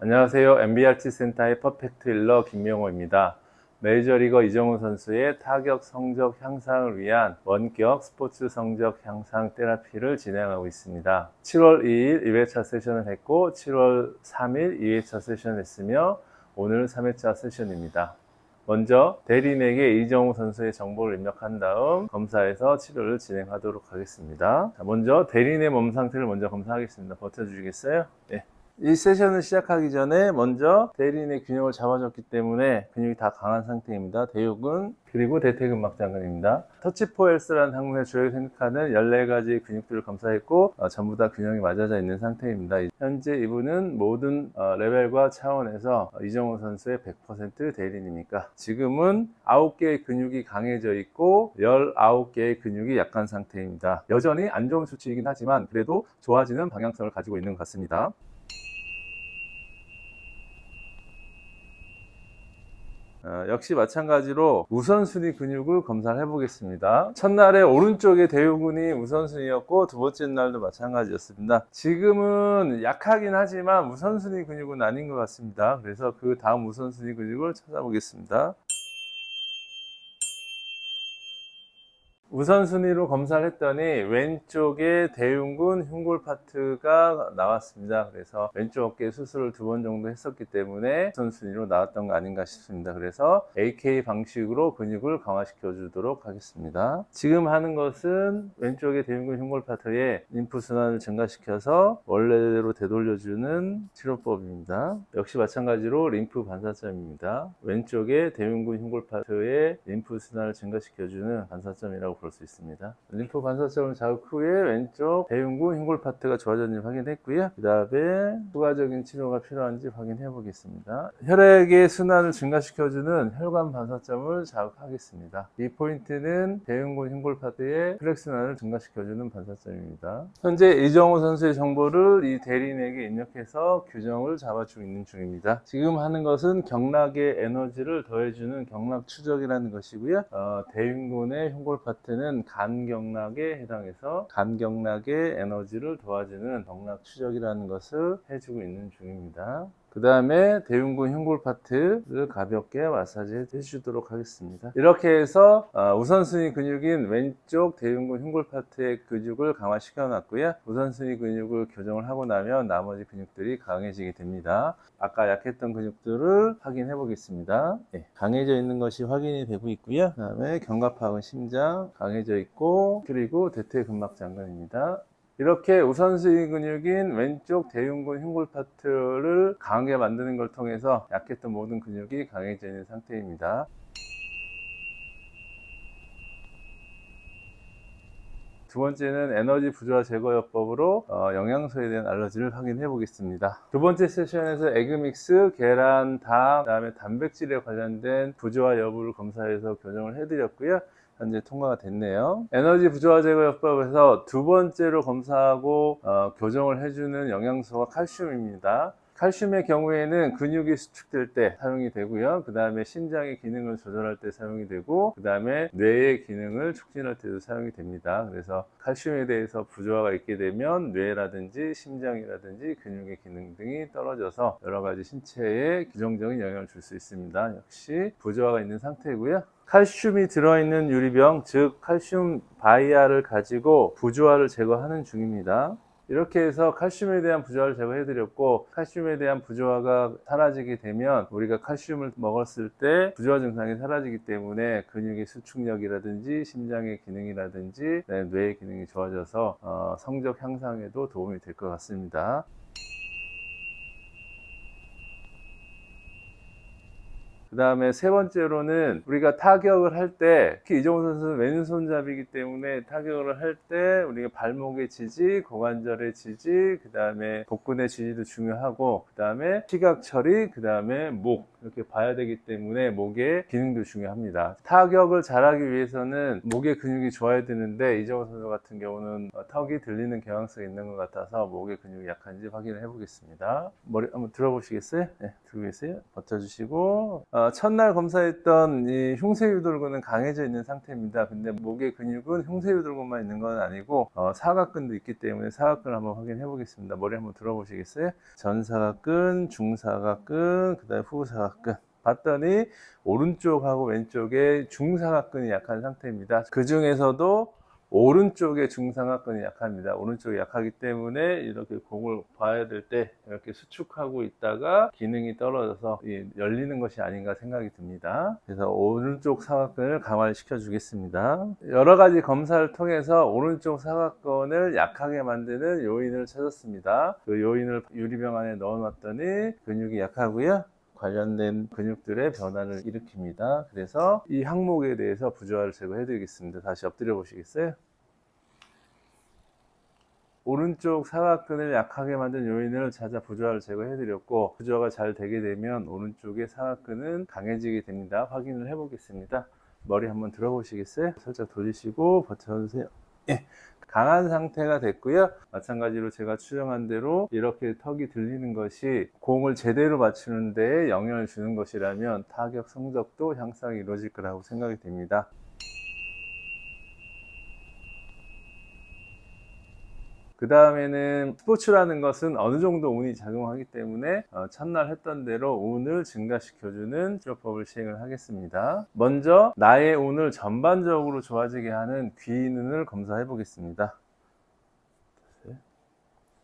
안녕하세요. MBRT 센터의 퍼펙트 힐러 김명호입니다. 메이저리거 이정우 선수의 타격 성적 향상을 위한 원격 스포츠 성적 향상 테라피를 진행하고 있습니다. 7월 2일 1회차 세션을 했고 7월 3일 2회차 세션을 했으며 오늘 3회차 세션입니다. 먼저 대리인에게 이정우 선수의 정보를 입력한 다음 검사해서 치료를 진행하도록 하겠습니다. 먼저 대리인의 몸 상태를 먼저 검사하겠습니다. 버텨주시겠어요? 네. 이 세션을 시작하기 전에 먼저 대리인의 균형을 잡아줬기 때문에 근육이 다 강한 상태입니다. 대육근 그리고 대퇴근막장근입니다. 터치포헬스라는 학문의 주요하게 생각하는 14가지 근육들을 검사했고 전부 다 균형이 맞아져 있는 상태입니다. 현재 이분은 모든 레벨과 차원에서 이정우 선수의 100% 대리인이니까 지금은 9개의 근육이 강해져 있고 19개의 근육이 약한 상태입니다. 여전히 안 좋은 수치이긴 하지만 그래도 좋아지는 방향성을 가지고 있는 것 같습니다. 역시 마찬가지로 우선순위 근육을 검사를 해보겠습니다. 첫날에 오른쪽의 대흉근이 우선순위였고 두 번째 날도 마찬가지였습니다. 지금은 약하긴 하지만 우선순위 근육은 아닌 것 같습니다. 그래서 그 다음 우선순위 근육을 찾아보겠습니다. 우선순위로 검사를 했더니 왼쪽에 대흉근 흉골 파트가 나왔습니다. 그래서 왼쪽 어깨 수술을 2번 정도 했었기 때문에 우선순위로 나왔던 거 아닌가 싶습니다. 그래서 AK 방식으로 근육을 강화시켜 주도록 하겠습니다. 지금 하는 것은 왼쪽의 대흉근 흉골 파트에 림프 순환을 증가시켜서 원래대로 되돌려주는 치료법입니다. 역시 마찬가지로 림프 반사점입니다. 왼쪽의 대흉근 흉골 파트에 림프 순환을 증가시켜주는 반사점이라고 볼 수 있습니다. 림프 반사점을 자극 후에 왼쪽 대흉근 흉골 파트가 좋아졌는지 확인했고요. 그 다음에 추가적인 치료가 필요한지 확인해 보겠습니다. 혈액의 순환을 증가시켜주는 혈관 반사점을 자극하겠습니다. 이 포인트는 대흉근 흉골 파트의 혈액 순환을 증가시켜주는 반사점입니다. 현재 이정우 선수의 정보를 이 대리인에게 입력해서 규정을 잡아주고 있는 중입니다. 지금 하는 것은 경락의 에너지를 더해주는 경락 추적이라는 것이고요. 대흉근의 흉골 파트는 간경락에 해당해서 간경락의 에너지를 도와주는 경락 추적이라는 것을 해주고 있는 중입니다. 그 다음에 대흉근 흉골 파트를 가볍게 마사지 해주도록 하겠습니다. 이렇게 해서 우선순위 근육인 왼쪽 대흉근 흉골 파트의 근육을 강화시켜 놨고요. 우선순위 근육을 교정을 하고 나면 나머지 근육들이 강해지게 됩니다. 아까 약했던 근육들을 확인해 보겠습니다. 네, 강해져 있는 것이 확인이 되고 있고요. 그 다음에 견갑하근 심장 강해져 있고 그리고 대퇴근막장근입니다. 이렇게 우선순위 근육인 왼쪽 대흉근 흉골 파트를 강하게 만드는 걸 통해서 약했던 모든 근육이 강해져 있는 상태입니다. 두 번째는 에너지 부조화 제거요법으로 영양소에 대한 알러지를 확인해 보겠습니다. 두 번째 세션에서 에그믹스, 계란, 닭, 그다음에 단백질에 관련된 부조화 여부를 검사해서 교정을 해드렸고요. 현재 통과가 됐네요. 에너지 부조화 제거요법에서 두 번째로 검사하고 교정을 해주는 영양소가 칼슘입니다. 칼슘의 경우에는 근육이 수축될 때 사용이 되고요. 그 다음에 심장의 기능을 조절할 때 사용이 되고 그 다음에 뇌의 기능을 촉진할 때도 사용이 됩니다. 그래서 칼슘에 대해서 부조화가 있게 되면 뇌라든지 심장이라든지 근육의 기능 등이 떨어져서 여러 가지 신체에 규정적인 영향을 줄 수 있습니다. 역시 부조화가 있는 상태고요. 칼슘이 들어있는 유리병, 즉 칼슘 바이아를 가지고 부조화를 제거하는 중입니다. 이렇게 해서 칼슘에 대한 부조화를 제거해드렸고 칼슘에 대한 부조화가 사라지게 되면 우리가 칼슘을 먹었을 때 부조화 증상이 사라지기 때문에 근육의 수축력이라든지 심장의 기능이라든지 뇌의 기능이 좋아져서 성적 향상에도 도움이 될 것 같습니다. 그 다음에 세 번째로는 우리가 타격을 할 때, 특히 이정우 선수는 왼손잡이기 때문에 타격을 할 때 우리가 발목의 지지, 고관절의 지지, 그 다음에 복근의 지지도 중요하고 그 다음에 시각 처리, 그 다음에 목 이렇게 봐야 되기 때문에 목의 기능도 중요합니다. 타격을 잘하기 위해서는 목의 근육이 좋아야 되는데 이정우 선수 같은 경우는 턱이 들리는 경향성이 있는 것 같아서 목의 근육이 약한지 확인을 해보겠습니다. 머리 한번 들어보시겠어요? 네, 들고 계세요. 버텨주시고 첫날 검사했던 이 흉쇄유돌근은 강해져 있는 상태입니다. 근데 목의 근육은 흉쇄유돌근만 있는 건 아니고 사각근도 있기 때문에 사각근을 한번 확인해 보겠습니다. 머리 한번 들어보시겠어요? 전사각근, 중사각근, 그 다음에 후사각근. 봤더니 오른쪽하고 왼쪽에 중사각근이 약한 상태입니다. 그 중에서도 오른쪽에 중상하근이 약합니다. 오른쪽이 약하기 때문에 이렇게 공을 봐야 될 때 이렇게 수축하고 있다가 기능이 떨어져서 열리는 것이 아닌가 생각이 듭니다. 그래서 오른쪽 사각근을 강화를 시켜 주겠습니다. 여러 가지 검사를 통해서 오른쪽 사각근을 약하게 만드는 요인을 찾았습니다. 그 요인을 유리병 안에 넣어 놨더니 근육이 약하고요, 관련된 근육들의 변화를 일으킵니다. 그래서 이 항목에 대해서 부조화를 제거해 드리겠습니다. 다시 엎드려 보시겠어요? 오른쪽 사각근을 약하게 만든 요인을 찾아 부조화를 제거해 드렸고, 부조화가 잘 되게 되면 오른쪽의 사각근은 강해지게 됩니다. 확인을 해 보겠습니다. 머리 한번 들어 보시겠어요? 살짝 돌리시고 버텨주세요. 예. 강한 상태가 됐고요. 마찬가지로 제가 추정한 대로 이렇게 턱이 들리는 것이 공을 제대로 맞추는 데에 영향을 주는 것이라면 타격 성적도 향상이 이루어질 거라고 생각이 됩니다. 그 다음에는 스포츠라는 것은 어느 정도 운이 작용하기 때문에 첫날 했던 대로 운을 증가시켜주는 치료법을 시행을 하겠습니다. 먼저 나의 운을 전반적으로 좋아지게 하는 귀인운을 검사해 보겠습니다.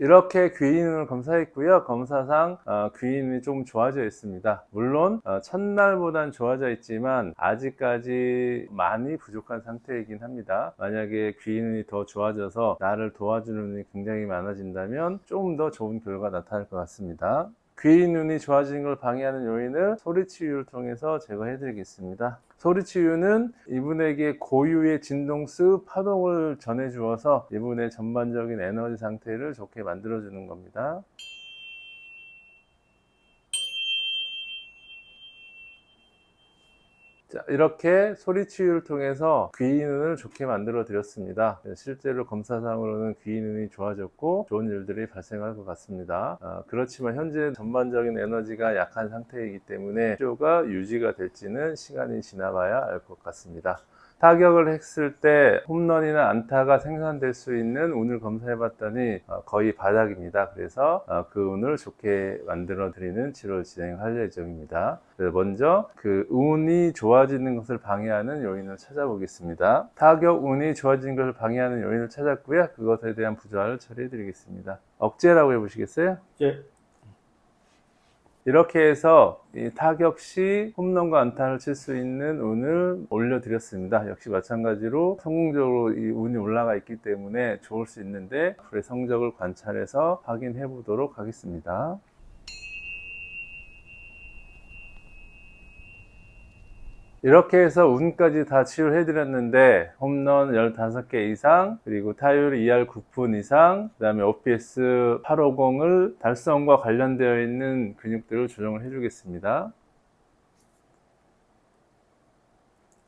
이렇게 귀인운을 검사했고요. 검사상 귀인운이 좀 좋아져 있습니다. 물론 첫날보단 좋아져 있지만 아직까지 많이 부족한 상태이긴 합니다. 만약에 귀인운이 더 좋아져서 나를 도와주는 운이 굉장히 많아진다면 조금 더 좋은 결과가 나타날 것 같습니다. 귀인운이 좋아지는 걸 방해하는 요인을 소리치유를 통해서 제거해 드리겠습니다. 소리치유는 이분에게 고유의 진동수 파동을 전해 주어서 이분의 전반적인 에너지 상태를 좋게 만들어 주는 겁니다. 자, 이렇게 소리치유를 통해서 귀인운을 좋게 만들어 드렸습니다. 실제로 검사상으로는 귀인운이 좋아졌고 좋은 일들이 발생할 것 같습니다. 그렇지만 현재 전반적인 에너지가 약한 상태이기 때문에 치료가 유지가 될지는 시간이 지나봐야 알 것 같습니다. 타격을 했을 때 홈런이나 안타가 생산될 수 있는 운을 검사해 봤더니 거의 바닥입니다. 그래서 그 운을 좋게 만들어 드리는 치료를 진행할 예정입니다. 그래서 먼저 그 운이 좋아지는 것을 방해하는 요인을 찾아보겠습니다. 타격 운이 좋아지는 것을 방해하는 요인을 찾았고요. 그것에 대한 부조화를 처리해 드리겠습니다. 억제라고 해보시겠어요? 예. 이렇게 해서 이 타격 시 홈런과 안타를 칠 수 있는 운을 올려드렸습니다. 역시 마찬가지로 성공적으로 이 운이 올라가 있기 때문에 좋을 수 있는데 앞으로의 성적을 관찰해서 확인해 보도록 하겠습니다. 이렇게 해서 운까지 다 치유해 드렸는데 홈런 15개 이상, 그리고 타율 2할 9푼 이상, 그 다음에 OPS 850을 달성과 관련되어 있는 근육들을 조정을 해 주겠습니다.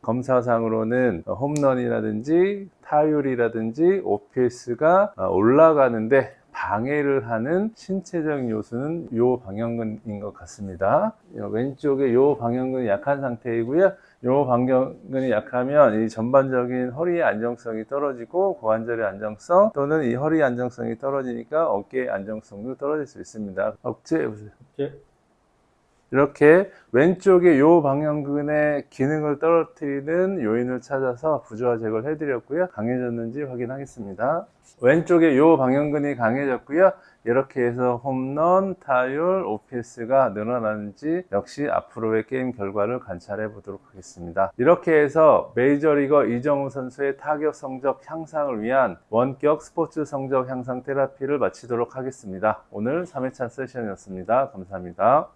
검사상으로는 홈런이라든지 타율이라든지 OPS가 올라가는데 방해를 하는 신체적 요소는 요 방향근인 것 같습니다. 왼쪽에 요 방향근이 약한 상태이고요. 요 방향근이 약하면 이 전반적인 허리의 안정성이 떨어지고 고관절의 안정성 또는 이 허리 안정성이 떨어지니까 어깨의 안정성도 떨어질 수 있습니다. 억제 보세요. 예. 이렇게 왼쪽의 요 방향근의 기능을 떨어뜨리는 요인을 찾아서 부조화 제거를 해드렸고요. 강해졌는지 확인하겠습니다. 왼쪽의 요 방향근이 강해졌고요. 이렇게 해서 홈런, 타율, OPS가 늘어나는지 역시 앞으로의 게임 결과를 관찰해 보도록 하겠습니다. 이렇게 해서 메이저리거 이정우 선수의 타격 성적 향상을 위한 원격 스포츠 성적 향상 테라피를 마치도록 하겠습니다. 오늘 3회차 세션이었습니다. 감사합니다.